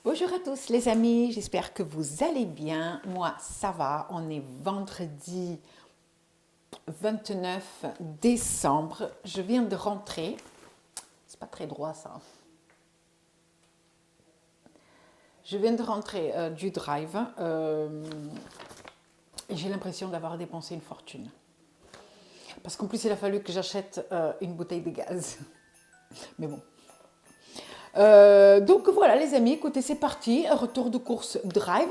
Bonjour à tous les amis, j'espère que vous allez bien. Moi, ça va. On est vendredi 29 décembre. Je viens de rentrer. C'est pas très droit ça. Je viens de rentrer du drive et j'ai l'impression d'avoir dépensé une fortune. Parce qu'en plus, il a fallu que j'achète une bouteille de gaz. Mais bon. Donc voilà les amis, écoutez, c'est parti. Retour de course drive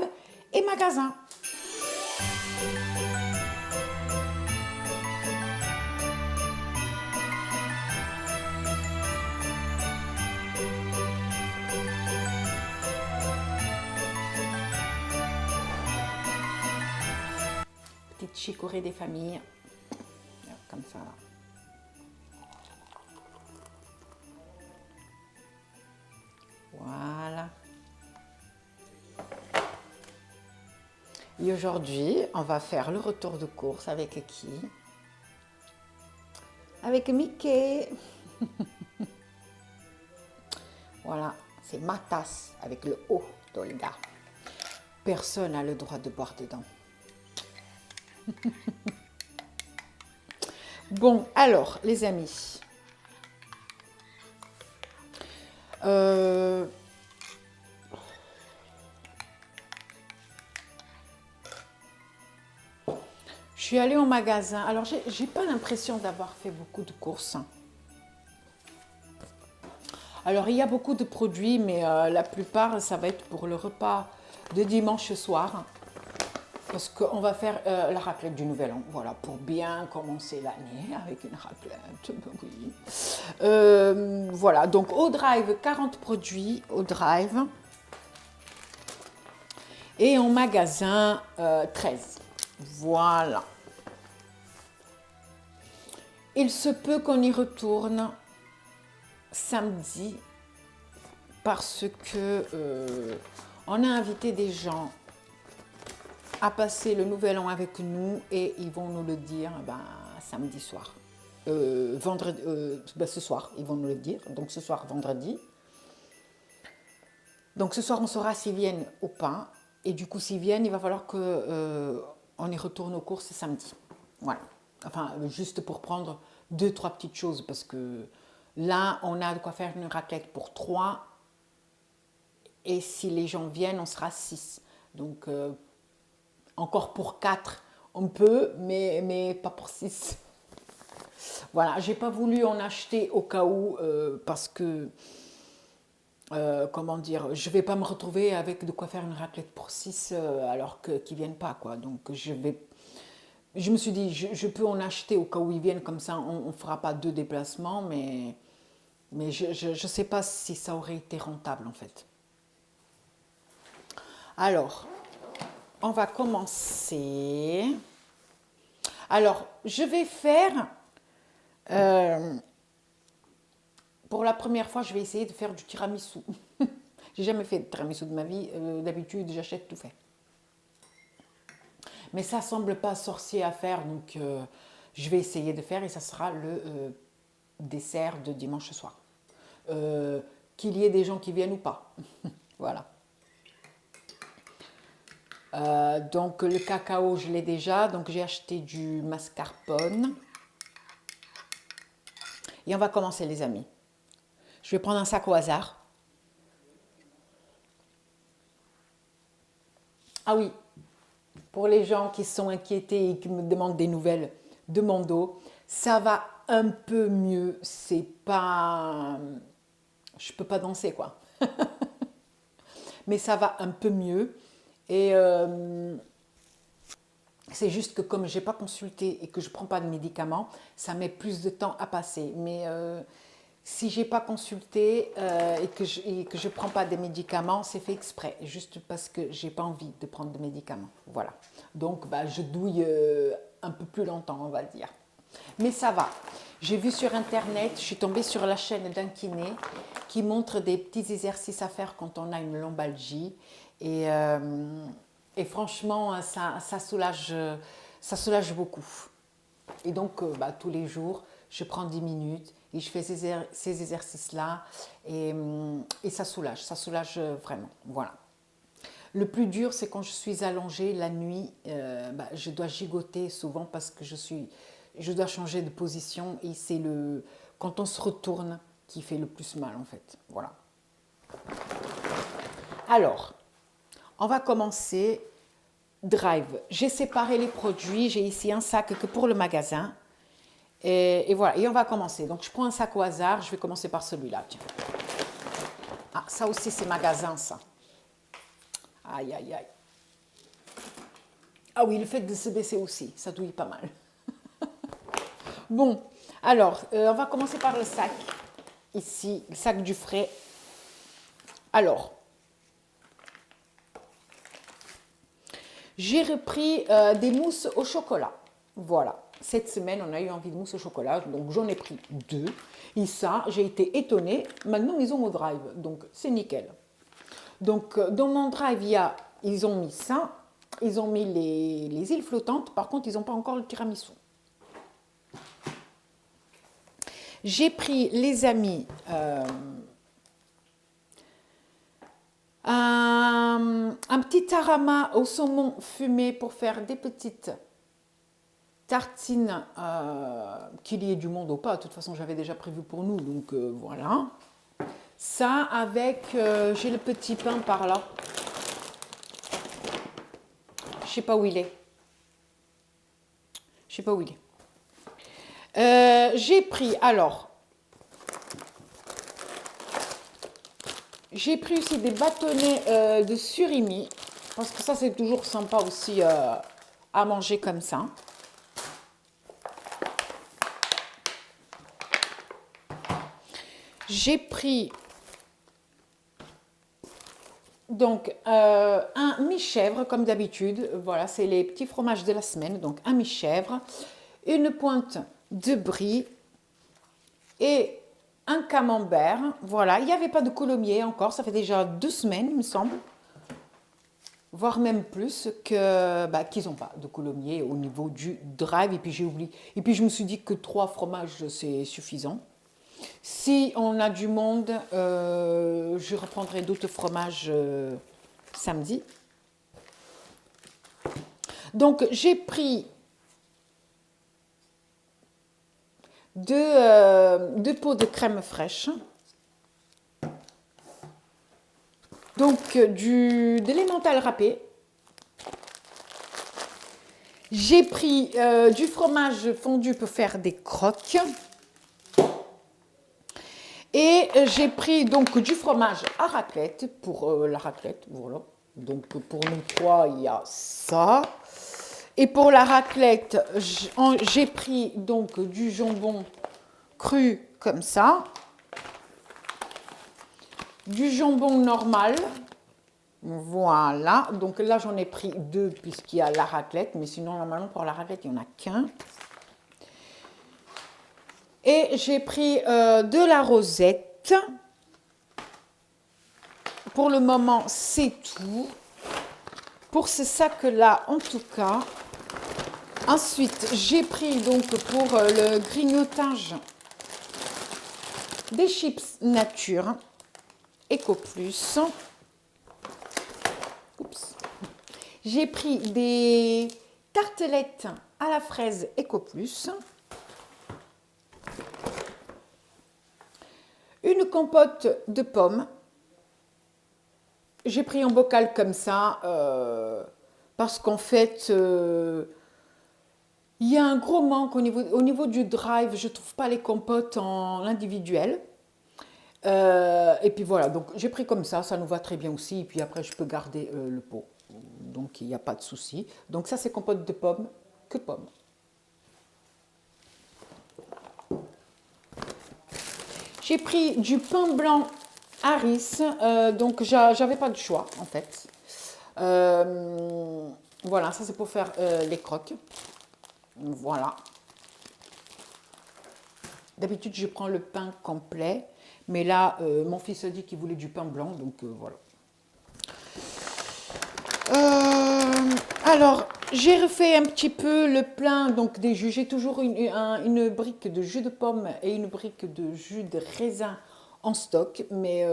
et magasin. Petite chicorée des familles. Comme ça là. Voilà. Et aujourd'hui, on va faire le retour de course avec qui? Avec Mickey. Voilà, c'est ma tasse avec le O d'Olga. Personne n'a le droit de boire dedans. Bon, alors, les amis. Je suis allée au magasin. Alors, j'ai pas l'impression d'avoir fait beaucoup de courses. Alors, il y a beaucoup de produits, mais la plupart, ça va être pour le repas de dimanche soir. Parce qu'on va faire la raclette du Nouvel An, voilà, pour bien commencer l'année avec une raclette, oui. Voilà, donc au drive, 40 produits au drive. Et en magasin, 13. Voilà. Il se peut qu'on y retourne samedi parce que on a invité des gens à passer le Nouvel An avec nous et ils vont nous le dire samedi soir. Vendredi, ce soir, ils vont nous le dire. Donc ce soir, vendredi. Donc ce soir, on saura s'ils viennent ou pas. Et du coup, s'ils viennent, il va falloir qu'on y retourne aux courses samedi. Voilà. Enfin, juste pour prendre 2-3 petites choses parce que là, on a de quoi faire une raclette pour 3. Et si les gens viennent, on sera 6. Donc, encore pour 4, on peut, mais pas pour 6. Voilà, j'ai pas voulu en acheter au cas où, parce que, comment dire, je vais pas me retrouver avec de quoi faire une raclette pour 6 alors qu'ils viennent pas, quoi. Donc, je me suis dit, je peux en acheter au cas où ils viennent, comme ça, on fera pas 2 déplacements, mais je sais pas si ça aurait été rentable, en fait. Alors, on va commencer. Alors, je vais faire, pour la première fois, je vais essayer de faire du tiramisu. J'ai jamais fait de tiramisu de ma vie. D'habitude, j'achète tout fait. Mais ça semble pas sorcier à faire, donc je vais essayer de faire et ça sera le dessert de dimanche soir. Qu'il y ait des gens qui viennent ou pas. Voilà. Donc le cacao, je l'ai déjà. Donc j'ai acheté du mascarpone. Et on va commencer les amis. Je vais prendre un sac au hasard. Ah oui, pour les gens qui sont inquiétés et qui me demandent des nouvelles de mon dos, ça va un peu mieux. C'est pas... Je peux pas danser quoi. Mais ça va un peu mieux. Et c'est juste que comme je n'ai pas consulté et que je ne prends pas de médicaments, ça met plus de temps à passer. Mais si je n'ai pas consulté et que je ne prends pas des médicaments, c'est fait exprès, juste parce que je n'ai pas envie de prendre de médicaments. Voilà. Donc, je douille un peu plus longtemps, on va dire. Mais ça va. J'ai vu sur Internet, je suis tombée sur la chaîne d'un kiné qui montre des petits exercices à faire quand on a une lombalgie. Et franchement, ça soulage beaucoup. Et donc, tous les jours, je prends 10 minutes et je fais ces exercices-là et ça soulage vraiment. Voilà. Le plus dur, c'est quand je suis allongée la nuit, je dois gigoter souvent parce que je dois changer de position et c'est quand on se retourne qui fait le plus mal en fait. Voilà. Alors, on va commencer. Drive. J'ai séparé les produits. J'ai ici un sac que pour le magasin. Et voilà. Et on va commencer. Donc, je prends un sac au hasard. Je vais commencer par celui-là. Tiens. Ah, ça aussi, c'est magasin, ça. Aïe, aïe, aïe. Ah oui, le fait de se baisser aussi, ça douille pas mal. Bon, alors, on va commencer par le sac. Ici, le sac du frais. Alors, j'ai repris des mousses au chocolat. Voilà. Cette semaine, on a eu envie de mousse au chocolat, donc j'en ai pris 2. Et ça, j'ai été étonnée. Maintenant, ils ont au drive, donc c'est nickel. Donc, dans mon drive, ils ont mis ça. Ils ont mis les îles flottantes. Par contre, ils n'ont pas encore le tiramisu. J'ai pris, les amis, un petit tarama au saumon fumé pour faire des petites tartines, qu'il y ait du monde ou pas. De toute façon, j'avais déjà prévu pour nous, donc voilà. Ça avec, j'ai le petit pain par là. Je sais pas où il est. Je sais pas où il est. J'ai pris, alors, j'ai pris aussi des bâtonnets de surimi, parce que ça c'est toujours sympa aussi à manger comme ça. J'ai pris donc un mi-chèvre comme d'habitude. Voilà, c'est les petits fromages de la semaine. Donc un mi-chèvre, une pointe de brie et un camembert. Voilà, il n'y avait pas de coulommiers encore. Ça fait déjà 2 semaines, il me semble. Voire même plus qu'ils n'ont pas de coulommiers au niveau du drive. Et puis j'ai oublié. Et puis je me suis dit que 3 fromages, c'est suffisant. Si on a du monde, je reprendrai d'autres fromages samedi. Donc, j'ai pris 2 pots de crème fraîche. Donc, de l'emmental râpé. J'ai pris du fromage fondu pour faire des croques. Et j'ai pris donc du fromage à raclette pour la raclette, voilà. Donc pour nous 3, il y a ça. Et pour la raclette, j'ai pris donc du jambon cru comme ça. Du jambon normal. Voilà. Donc là, j'en ai pris 2 puisqu'il y a la raclette. Mais sinon, normalement, pour la raclette, il n'y en a qu'un. Et j'ai pris de la rosette. Pour le moment, c'est tout. Pour ce sac-là, en tout cas. Ensuite, j'ai pris donc pour le grignotage des chips nature Eco Plus. Oups. J'ai pris des tartelettes à la fraise Eco Plus. Une compote de pommes. J'ai pris un bocal comme ça parce qu'en fait, il y a un gros manque au niveau du drive. Je ne trouve pas les compotes en individuel. Et puis voilà, donc j'ai pris comme ça nous va très bien aussi. Et puis après, je peux garder le pot. Donc il n'y a pas de souci. Donc ça, c'est compote de pommes, que pommes. J'ai pris du pain blanc Harris, donc j'avais pas de choix en fait. Voilà, ça c'est pour faire les croques. Voilà. D'habitude je prends le pain complet, mais là mon fils a dit qu'il voulait du pain blanc, donc voilà. Alors J'ai refait un petit peu le plein donc des jus. J'ai toujours une brique de jus de pomme et une brique de jus de raisin en stock, mais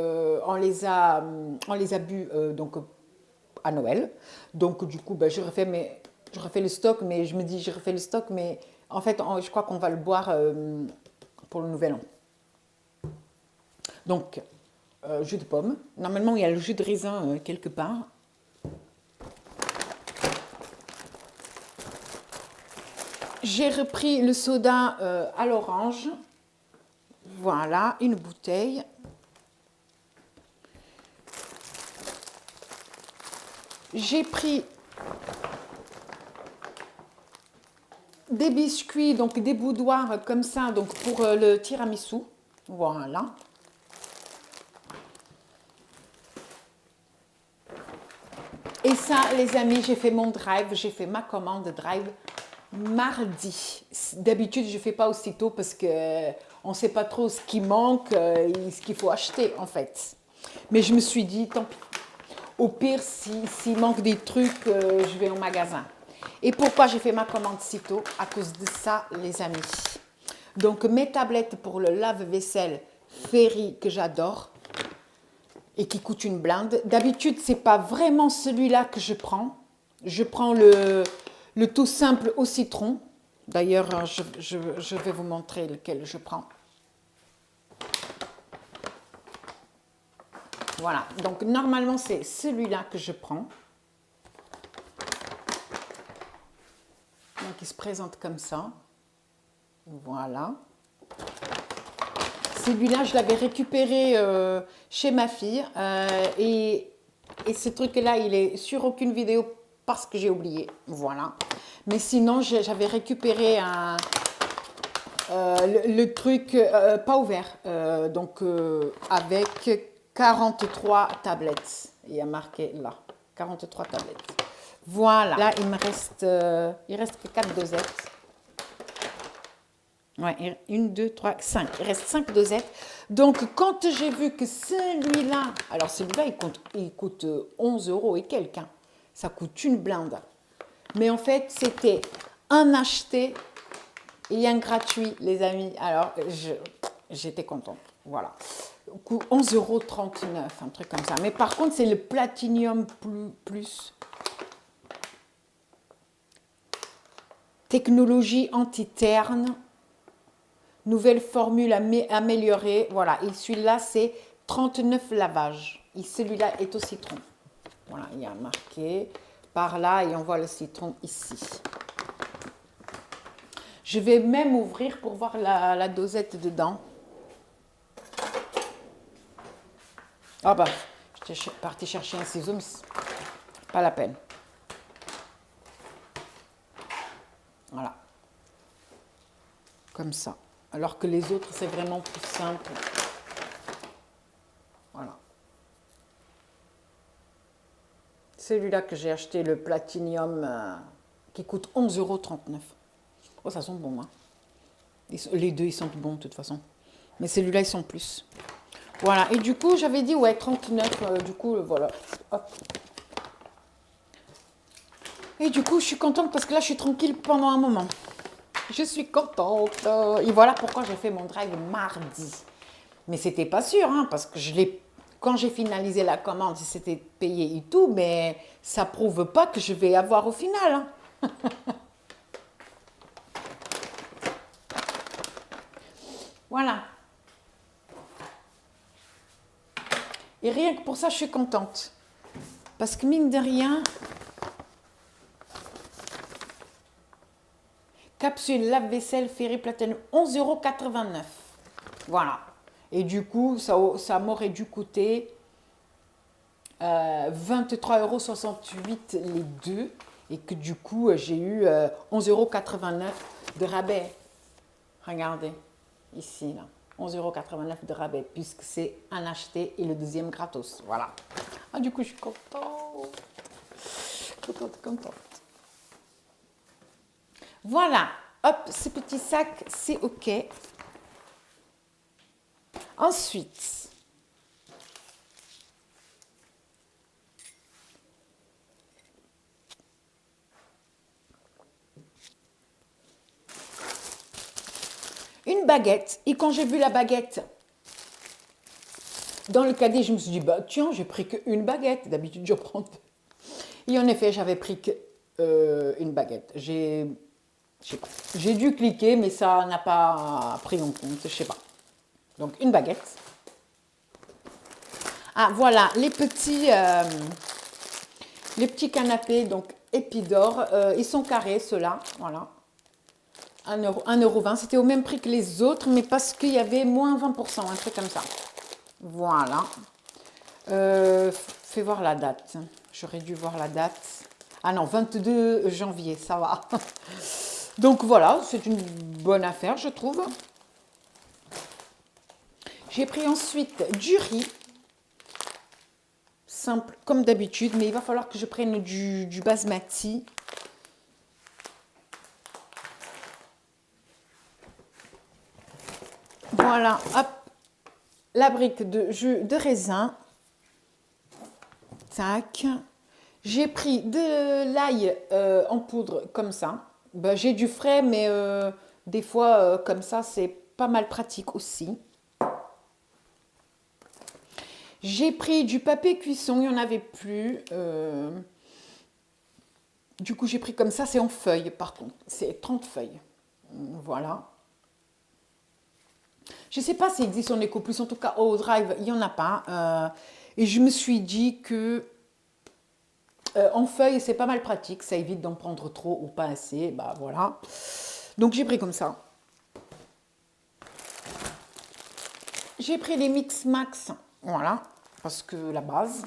on les a bu donc à Noël. Donc du coup, ben, je refais le stock, mais je me dis, je refais le stock, mais en fait, je crois qu'on va le boire pour le Nouvel An. Donc, jus de pomme. Normalement, il y a le jus de raisin quelque part. J'ai repris le soda à l'orange. Voilà, une bouteille. J'ai pris des biscuits, donc des boudoirs comme ça, donc pour le tiramisu. Voilà. Et ça, les amis, j'ai fait mon drive, j'ai fait ma commande drive mardi. D'habitude, je ne fais pas aussitôt parce que on ne sait pas trop ce qui manque, ce qu'il faut acheter en fait. Mais je me suis dit, tant pis. Au pire, s'il manque des trucs, je vais au magasin. Et pourquoi j'ai fait ma commande si tôt? À cause de ça, les amis. Donc, mes tablettes pour le lave-vaisselle Ferry que j'adore et qui coûte une blinde. D'habitude, c'est pas vraiment celui-là que je prends. Je prends le tout simple au citron. D'ailleurs, je vais vous montrer lequel je prends. Voilà, donc normalement, c'est celui-là que je prends. Donc, il se présente comme ça. Voilà. Celui-là, je l'avais récupéré chez ma fille. Et ce truc-là, il est sur aucune vidéo parce que j'ai oublié. Voilà. Mais sinon, j'avais récupéré le truc pas ouvert. Donc, avec 43 tablettes. Il y a marqué là. 43 tablettes. Voilà. Là, il reste que 4 dosettes. Ouais, 1, 2, 3, 5. Il reste 5 dosettes. Donc, quand j'ai vu que celui-là... Alors, celui-là, il coûte 11 euros et quelques. Hein. Ça coûte une blinde. Mais en fait, c'était un acheté et un gratuit, les amis. Alors, j'étais contente. Voilà. 11,39 euros, un truc comme ça. Mais par contre, c'est le Platinum Plus. Technologie anti-terne. Nouvelle formule améliorée. Voilà. Et celui-là, c'est 39 lavages. Et celui-là est au citron. Voilà, il y a marqué par là et on voit le citron ici. Je vais même ouvrir pour voir la dosette dedans. Ah bah, je suis partie chercher un ciseau, mais pas la peine. Voilà. Comme ça. Alors que les autres, c'est vraiment plus simple. Voilà. Celui-là que j'ai acheté, le Platinum, qui coûte 11,39 €. Oh, ça sent bon, hein. Les deux, ils sentent bon, de toute façon. Mais celui-là, ils sont plus. Voilà. Et du coup, j'avais dit, ouais, 39. Du coup, voilà. Hop. Et du coup, je suis contente parce que là, je suis tranquille pendant un moment. Je suis contente. Et voilà pourquoi j'ai fait mon drive mardi. Mais c'était pas sûr, hein, parce que quand j'ai finalisé la commande, c'était payé et tout, mais ça prouve pas que je vais avoir au final. Hein. Voilà. Et rien que pour ça, je suis contente. Parce que mine de rien, capsule lave-vaisselle Ferry Platinum, 11,89 €. Voilà. Et du coup, ça m'aurait dû coûter 23,68 € les deux. Et que du coup, j'ai eu 11,89 € de rabais. Regardez, ici, là. 11,89 € de rabais, puisque c'est un acheté et le deuxième gratos. Voilà. Ah, du coup, je suis contente. Contente. Voilà. Hop, ce petit sac, c'est OK. Ensuite, une baguette. Et quand j'ai vu la baguette dans le caddie, je me suis dit, bah tiens, j'ai pris qu'une baguette. D'habitude, je prends deux. Et en effet, j'avais pris qu'une baguette. Je sais pas. J'ai dû cliquer, mais ça n'a pas pris en compte, je sais pas. Donc, une baguette. Ah, voilà, les petits canapés, donc Épidore. Ils sont carrés, ceux-là. Voilà. 1,20 €. C'était au même prix que les autres, mais parce qu'il y avait moins 20%, un truc comme ça. Voilà. Fais voir la date. J'aurais dû voir la date. Ah non, 22 janvier, ça va. Donc voilà, c'est une bonne affaire, je trouve. J'ai pris ensuite du riz. Simple, comme d'habitude, mais il va falloir que je prenne du basmati. Voilà, hop, la brique de jus de raisin. Tac. J'ai pris de l'ail en poudre comme ça. Ben, j'ai du frais, mais des fois, comme ça, c'est pas mal pratique aussi. J'ai pris du papier cuisson, il n'y en avait plus. Du coup, j'ai pris comme ça, c'est en feuilles par contre. C'est 30 feuilles. Voilà. Je ne sais pas s'il existe en Eco Plus, en tout cas au Drive, il n'y en a pas. Et je me suis dit que en feuilles, c'est pas mal pratique, ça évite d'en prendre trop ou pas assez. Bah voilà. Donc j'ai pris comme ça. J'ai pris les Mix Max, voilà, parce que la base.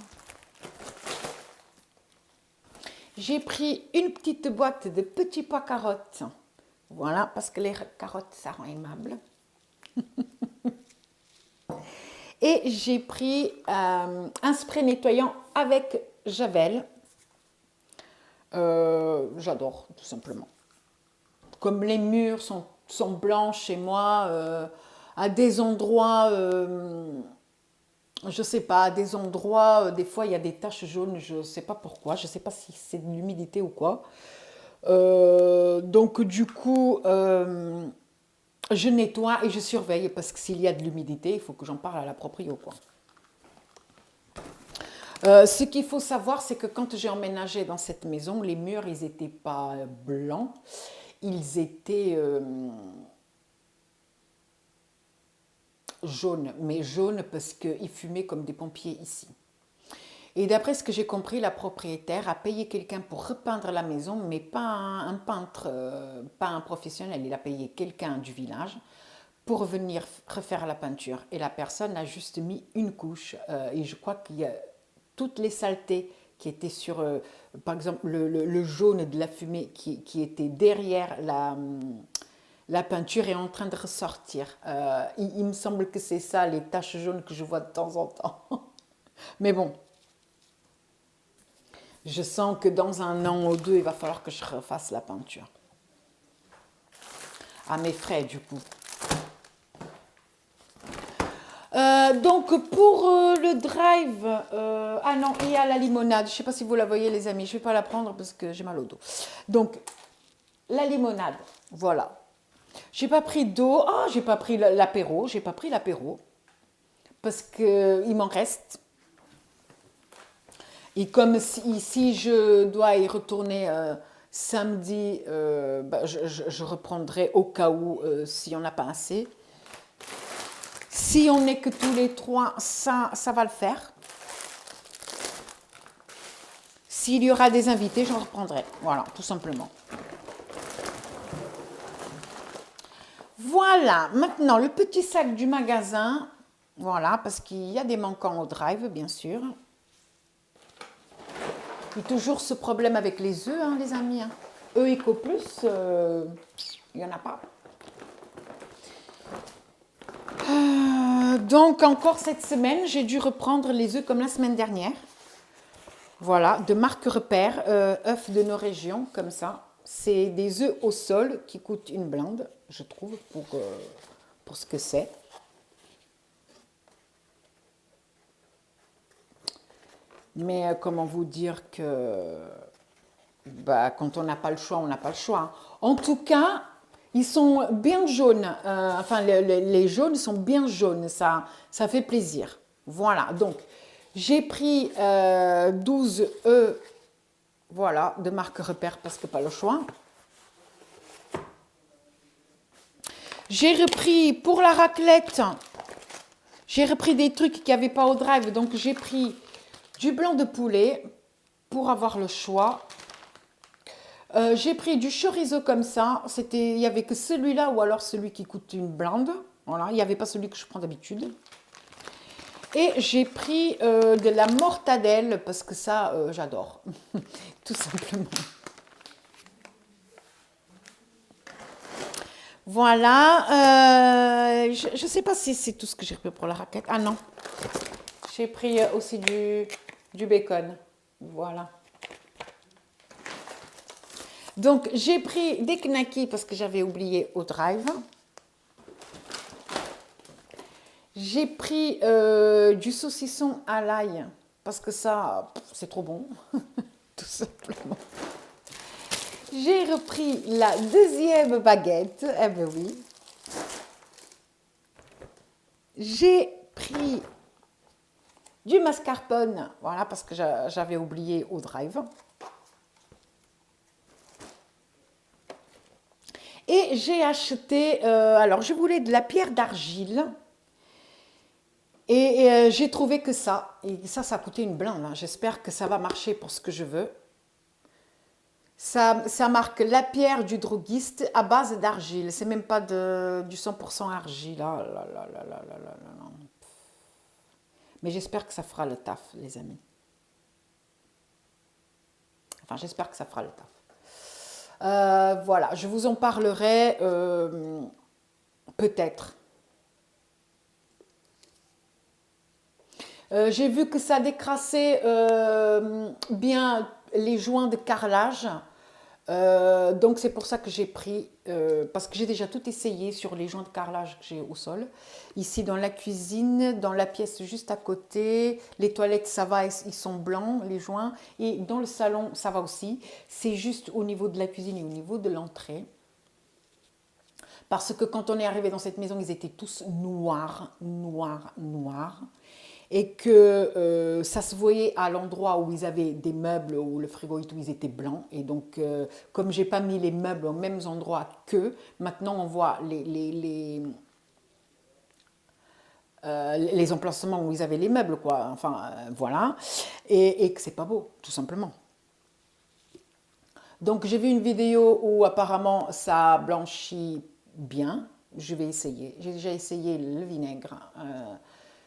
J'ai pris une petite boîte de petits pois carottes, voilà, parce que les carottes, ça rend aimable. Et j'ai pris un spray nettoyant avec Javel. J'adore, tout simplement. Comme les murs sont blancs chez moi, à des endroits, je sais pas, à des endroits, des fois il y a des taches jaunes, je sais pas pourquoi, je sais pas si c'est de l'humidité ou quoi. Donc du coup, je nettoie et je surveille parce que s'il y a de l'humidité, il faut que j'en parle à la proprio, quoi. Ce qu'il faut savoir, c'est que quand j'ai emménagé dans cette maison, les murs, ils n'étaient pas blancs, ils étaient jaunes, mais jaunes parce qu'ils fumaient comme des pompiers ici. Et d'après ce que j'ai compris, la propriétaire a payé quelqu'un pour repeindre la maison, mais pas un peintre, pas un professionnel. Il a payé quelqu'un du village pour venir refaire la peinture. Et la personne a juste mis une couche. Et je crois qu'il y a toutes les saletés qui étaient sur, par exemple, le jaune de la fumée qui était derrière la peinture est en train de ressortir. Il me semble que c'est ça, les taches jaunes que je vois de temps en temps. Mais bon, je sens que dans un an ou deux, il va falloir que je refasse la peinture. À mes frais, du coup. Donc pour le drive, ah non, il y a la limonade. Je ne sais pas si vous la voyez les amis, je ne vais pas la prendre parce que j'ai mal au dos. Donc la limonade, voilà. J'ai pas pris d'eau, j'ai pas pris l'apéro, j'ai pas pris l'apéro parce qu'il m'en reste. Et comme si je dois y retourner samedi, bah, je reprendrai au cas où s'il n'y en a pas assez. Si on n'est que tous les trois, ça va le faire. S'il y aura des invités, j'en reprendrai. Voilà, tout simplement. Voilà, maintenant le petit sac du magasin. Voilà, parce qu'il y a des manquants au drive, bien sûr. Il y a toujours ce problème avec les œufs, hein, les amis. Hein. Œufs Eco Plus, il n'y en a pas. Donc encore cette semaine, j'ai dû reprendre les œufs comme la semaine dernière. Voilà, de marque Repère, œufs de nos régions, comme ça. C'est des œufs au sol qui coûtent une blinde, je trouve, pour ce que c'est. Mais comment vous dire que bah, quand on n'a pas le choix, on n'a pas le choix. Hein. En tout cas, Ils sont bien jaunes, enfin les jaunes sont bien jaunes, ça fait plaisir. Voilà, donc j'ai pris 12 œufs, voilà, de marque Repère parce que pas le choix. J'ai repris pour la raclette, j'ai repris des trucs qu'il n'y avait pas au drive, donc j'ai pris du blanc de poulet pour avoir le choix. J'ai pris du chorizo comme ça, il n'y avait que celui-là ou alors celui qui coûte une blinde. Voilà, il n'y avait pas celui que je prends d'habitude. Et j'ai pris de la mortadelle parce que ça, j'adore, tout simplement. Voilà, je ne sais pas si c'est tout ce que j'ai pris pour la raquette. Ah non, j'ai pris aussi du bacon, voilà. Donc, j'ai pris des knackis parce que j'avais oublié au drive. J'ai pris du saucisson à l'ail parce que ça, c'est trop bon, tout simplement. J'ai repris la deuxième baguette, eh ben oui. J'ai pris du mascarpone, voilà, parce que j'avais oublié au drive. Et j'ai acheté, alors je voulais de la pierre d'argile. Et j'ai trouvé que ça. Et ça a coûté une blinde, hein. J'espère que ça va marcher pour ce que je veux. Ça marque la pierre du droguiste à base d'argile. C'est même pas du 100% argile. Ah là là là là là là là là. Mais j'espère que ça fera le taf, les amis. Enfin, j'espère que ça fera le taf. Voilà, je vous en parlerai peut-être. J'ai vu que ça décrassait bien les joints de carrelage. Donc c'est pour ça que j'ai pris, parce que j'ai déjà tout essayé sur les joints de carrelage que j'ai au sol. Ici dans la cuisine, dans la pièce juste à côté, les toilettes ça va, ils sont blancs les joints. Et dans le salon ça va aussi. C'est juste au niveau de la cuisine et au niveau de l'entrée. Parce que quand on est arrivé dans cette maison, ils étaient tous noirs, noirs, noirs. Et que ça se voyait à l'endroit où ils avaient des meubles, où le frigo et tout, ils étaient blancs. Et donc, comme j'ai pas mis les meubles aux mêmes endroits qu'eux, maintenant on voit les emplacements où ils avaient les meubles, quoi. Enfin, voilà. Et que c'est pas beau, tout simplement. Donc, j'ai vu une vidéo où apparemment ça blanchit bien. Je vais essayer. J'ai déjà essayé le vinaigre.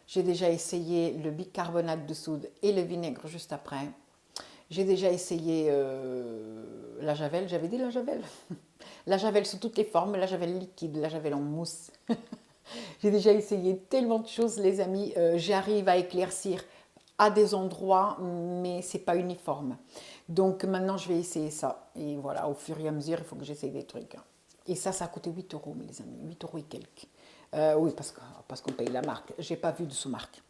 J'ai déjà essayé le bicarbonate de soude et le vinaigre juste après. J'ai déjà essayé la javel. J'avais dit la javel. La javel sous toutes les formes, la javel liquide, la javel en mousse. J'ai déjà essayé tellement de choses, les amis. J'arrive à éclaircir à des endroits, mais c'est pas uniforme. Donc maintenant, je vais essayer ça. Et voilà, au fur et à mesure, il faut que j'essaye des trucs. Et ça a coûté 8 euros, mes amis. 8 euros et quelques. Oui, parce qu'on paye la marque. J'ai pas vu de sous-marque.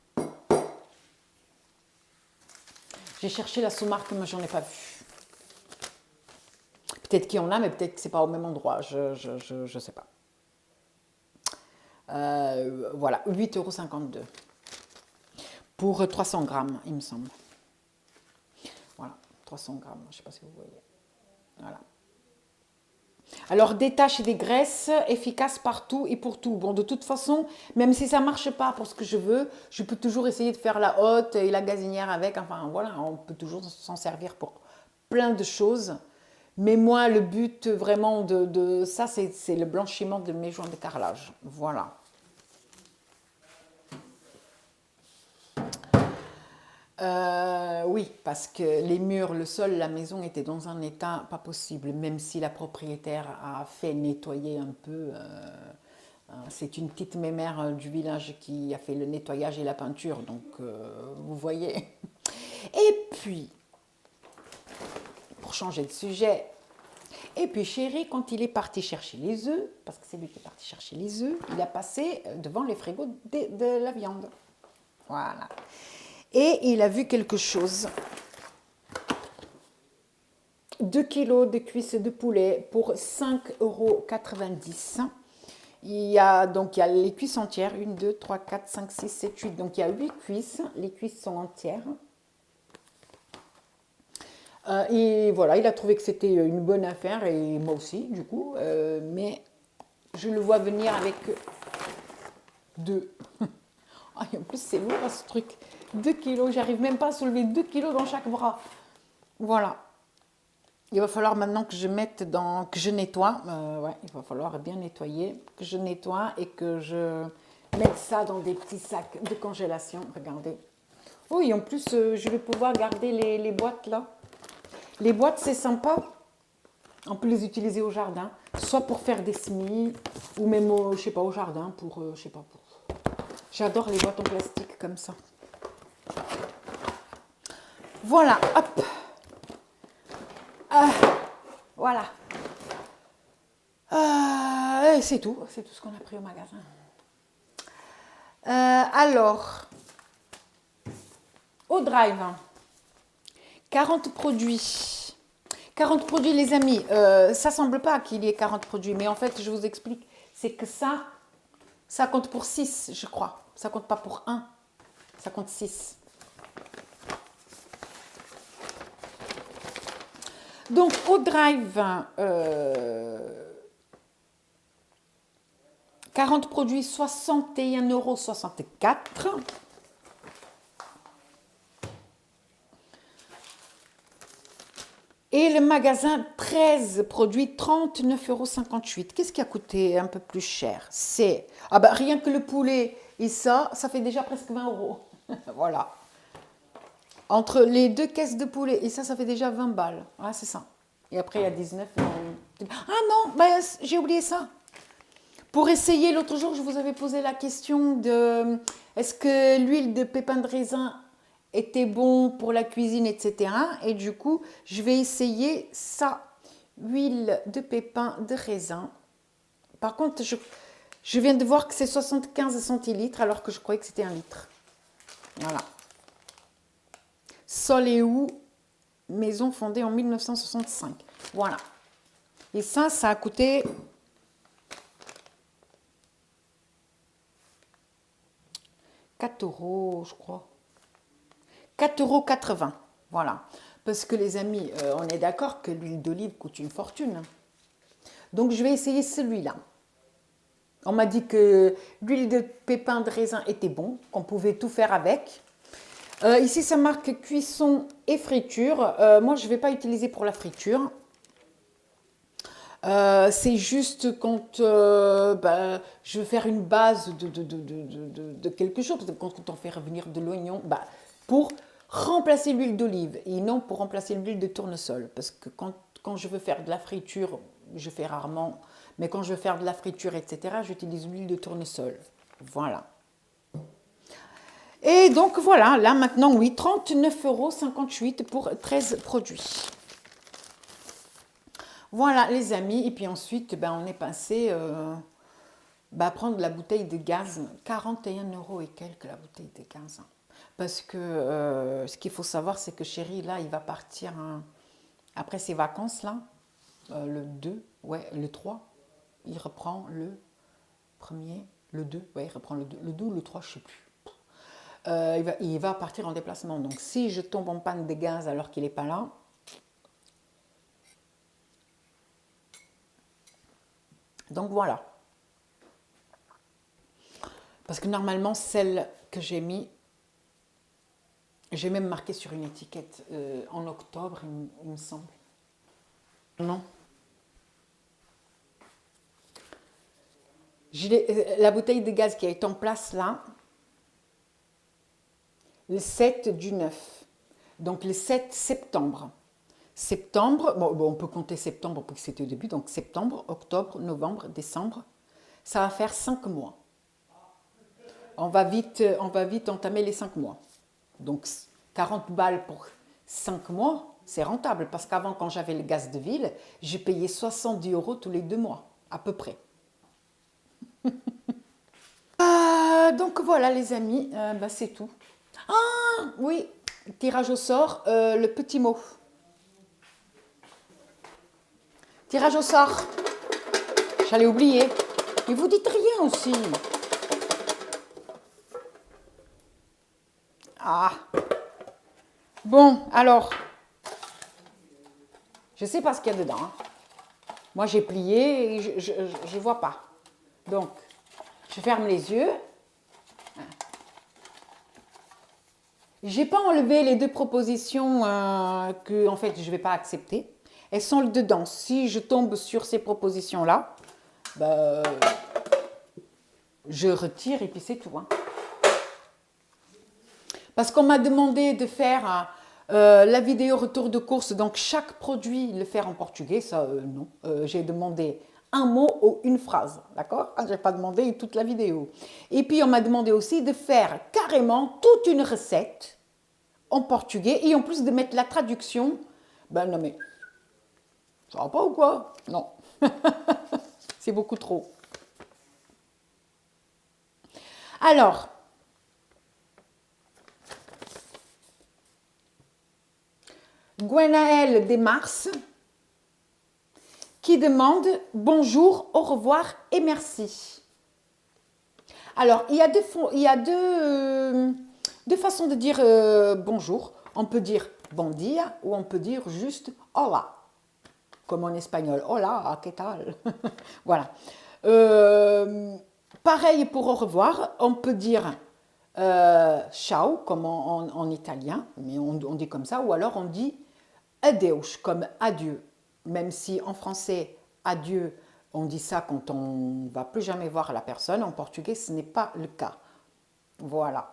J'ai cherché la sous-marque, mais j'en ai pas vu. Peut-être qu'il y en a, mais peut-être que c'est pas au même endroit. Je sais pas. Voilà, 8,52 € pour 300 grammes, il me semble. Voilà, 300 grammes, je ne sais pas si vous voyez. Voilà. Alors, des taches et des graisses efficaces partout et pour tout. Bon, de toute façon, même si ça ne marche pas pour ce que je veux, je peux toujours essayer de faire la hotte et la gazinière avec. Enfin, voilà, on peut toujours s'en servir pour plein de choses. Mais moi, le but vraiment de ça, c'est le blanchiment de mes joints de carrelage. Voilà. Oui, parce que les murs, le sol, la maison était dans un état pas possible, même si la propriétaire a fait nettoyer un peu. C'est une petite mémère du village qui a fait le nettoyage et la peinture, donc vous voyez. Et puis, pour changer de sujet, et puis chéri, quand il est parti chercher les œufs, parce que c'est lui qui est parti chercher les œufs, il a passé devant les frigos de la viande. Voilà. Et il a vu quelque chose. 2 kilos de cuisses de poulet pour 5,90 €. Il y a les cuisses entières, 1, 2, 3, 4, 5, 6, 7, 8. Donc il y a 8 cuisses, les cuisses sont entières. Et voilà, il a trouvé que c'était une bonne affaire, et moi aussi, du coup. Mais je le vois venir avec deux. Ah, et en plus, c'est lourd ce truc. 2 kilos, j'arrive même pas à soulever 2 kilos dans chaque bras. Voilà. Il va falloir maintenant que je mette dans, que je nettoie. Ouais, il va falloir bien nettoyer, que je nettoie et que je mette ça dans des petits sacs de congélation. Regardez. Oui, en plus, je vais pouvoir garder les boîtes là. Les boîtes, c'est sympa. On peut les utiliser au jardin, soit pour faire des semis, ou même, je sais pas, au jardin, pour, je sais pas, pour... J'adore les boîtes en plastique comme ça. Voilà, hop. Voilà. C'est tout ce qu'on a pris au magasin. Alors, au drive, 40 produits. 40 produits, les amis. Ça semble pas qu'il y ait 40 produits, mais en fait, je vous explique. C'est que ça compte pour 6, je crois. Ça compte pas pour 1, ça compte 6. Donc, au drive, 40 produits, 61,64 €. Et le magasin, 13 produits, 39,58 €. Qu'est-ce qui a coûté un peu plus cher? C'est, ah bah, rien que le poulet et ça fait déjà presque 20 €. Voilà. Entre les 2 caisses de poulet et ça fait déjà 20 balles. Ah, c'est ça. Et après, il y a 19. Ah non, bah, j'ai oublié ça. Pour essayer, l'autre jour, je vous avais posé la question de est-ce que l'huile de pépins de raisin était bon pour la cuisine, etc. Et du coup, je vais essayer ça. Huile de pépins de raisin. Par contre, je viens de voir que c'est 75 centilitres alors que je croyais que c'était 1 litre. Voilà. Soleil, maison fondée en 1965. Voilà. Et ça a coûté 4 €, je crois. 4,80 €. Voilà. Parce que les amis, on est d'accord que l'huile d'olive coûte une fortune. Donc je vais essayer celui-là. On m'a dit que l'huile de pépins de raisin était bon, qu'on pouvait tout faire avec. Ici, ça marque cuisson et friture. Moi, je ne vais pas utiliser pour la friture. C'est juste quand je veux faire une base de quelque chose, quand on fait revenir de l'oignon, pour remplacer l'huile d'olive et non pour remplacer l'huile de tournesol. Parce que quand je veux faire de la friture, je fais rarement, mais quand je veux faire de la friture, etc., j'utilise l'huile de tournesol. Voilà. Et donc voilà, là maintenant, oui, 39,58 € pour 13 produits. Voilà les amis, et puis ensuite on est passé prendre la bouteille de gaz, 41 € et quelques la bouteille de gaz. Parce que ce qu'il faut savoir, c'est que chéri, là, il va partir après ses vacances, là, le 2, ouais, le 3, il reprend le 1er, le 2, ouais, il reprend le 2 ou le 3, je ne sais plus. Il va partir en déplacement, donc si je tombe en panne de gaz alors qu'il n'est pas là, donc voilà. Parce que normalement, celle que j'ai mis, j'ai même marqué sur une étiquette en octobre, il me semble. Non. La bouteille de gaz qui est en place là, le 7 du 9. Donc le 7 septembre. Septembre, bon, on peut compter septembre parce que c'était au début, donc septembre, octobre, novembre, décembre, ça va faire 5 mois. On va vite entamer les 5 mois. Donc 40 balles pour 5 mois, c'est rentable parce qu'avant, quand j'avais le gaz de ville, j'ai payé 70 € tous les 2 mois, à peu près. Donc voilà les amis, c'est tout. Ah oui, tirage au sort, le petit mot. Tirage au sort. J'allais oublier. Mais vous dites rien aussi. Ah. Bon, alors. Je ne sais pas ce qu'il y a dedans. Hein. Moi, j'ai plié et je ne vois pas. Donc, je ferme les yeux. J'ai pas enlevé les deux propositions que, en fait, je ne vais pas accepter. Elles sont dedans. Si je tombe sur ces propositions-là, ben, je retire et puis c'est tout. Hein. Parce qu'on m'a demandé de faire la vidéo retour de course, donc chaque produit le faire en portugais, ça non. J'ai demandé un mot ou une phrase, d'accord? Je n'ai pas demandé toute la vidéo. Et puis on m'a demandé aussi de faire carrément toute une recette en portugais et en plus de mettre la traduction. Ben non mais, ça va pas ou quoi? Non, c'est beaucoup trop. Alors, Gwenaël Desmars qui demande bonjour, au revoir et merci. Alors, il y a deux façons de dire bonjour. On peut dire bon dia ou on peut dire juste hola, comme en espagnol. Hola, ¿qué tal? Voilà. Pareil pour au revoir, on peut dire ciao, comme en italien, mais on dit comme ça, ou alors on dit adeus, comme adieu. Même si en français, adieu, on dit ça quand on ne va plus jamais voir la personne. En portugais, ce n'est pas le cas. Voilà.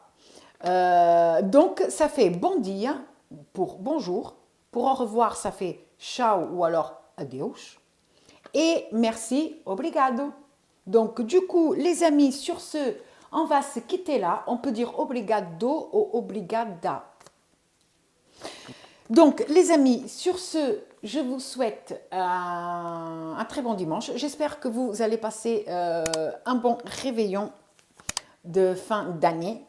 Donc, ça fait bon dia pour bonjour. Pour au revoir, ça fait ciao ou alors adeus. Et merci, obrigado. Donc, du coup, les amis, sur ce, on va se quitter là. On peut dire obrigado ou obrigada. Donc, les amis, sur ce, je vous souhaite un très bon dimanche. J'espère que vous allez passer un bon réveillon de fin d'année.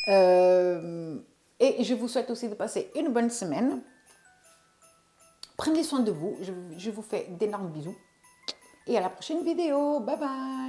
Et je vous souhaite aussi de passer une bonne semaine. Prenez soin de vous. Je vous fais d'énormes bisous. Et à la prochaine vidéo. Bye bye.